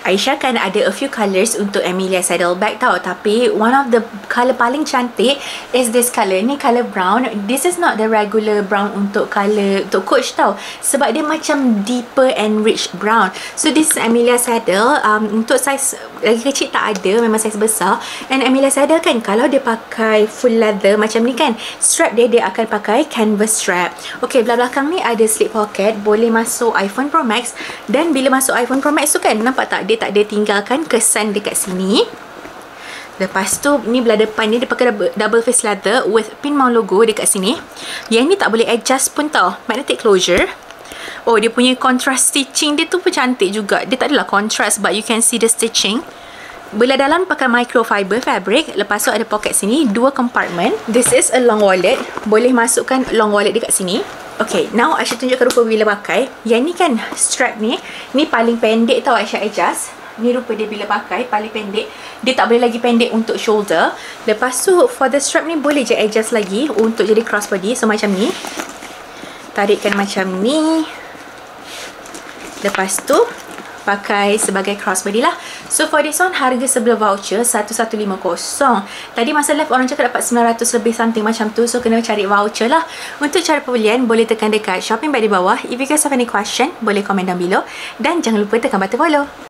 Aisyah kan ada a few colours untuk Amelia Saddle bag tau, tapi one of the colour paling cantik is this colour. Ni colour brown. This is not the regular brown untuk colour untuk Coach tau, sebab dia macam deeper and rich brown. So this is Amelia Saddle. Untuk saiz lagi kecil tak ada, memang saiz besar. And Amelia Saddle kan, kalau dia pakai full leather macam ni kan, strap dia akan pakai canvas strap. Okay, belah belakang ni ada slip pocket, boleh masuk iPhone Pro Max. Dan bila masuk iPhone Pro Max tu kan, nampak tak, dia tak ada tinggalkan kesan dekat sini. Lepas tu ni belah depan ni dia pakai double face leather with pin mount logo dekat sini. Yang ni tak boleh adjust pun tau, magnetic closure. Oh, dia punya contrast stitching dia tu pun cantik juga. Dia tak adalah contrast, but you can see the stitching. Belah dalam pakai microfiber fabric. Lepas tu ada pocket sini, 2 compartment. This is a long wallet, boleh masukkan long wallet dekat sini. Okay, now Aisyah tunjukkan rupa bila pakai. Yang ni kan strap ni paling pendek tau Aisyah adjust. Ni rupa dia bila pakai, paling pendek. Dia tak boleh lagi pendek untuk shoulder. Lepas tu for the strap ni boleh je adjust lagi untuk jadi crossbody. So macam ni, tarikkan macam ni. Lepas tu pakai sebagai crossbody lah. So for this one, harga sebelum voucher 1150. Tadi masa live orang cakap dapat 900 lebih something macam tu. So kena cari voucher lah. Untuk cara pembelian boleh tekan dekat shopping bag di bawah. If you guys have any question, boleh komen down below. Dan jangan lupa tekan button follow.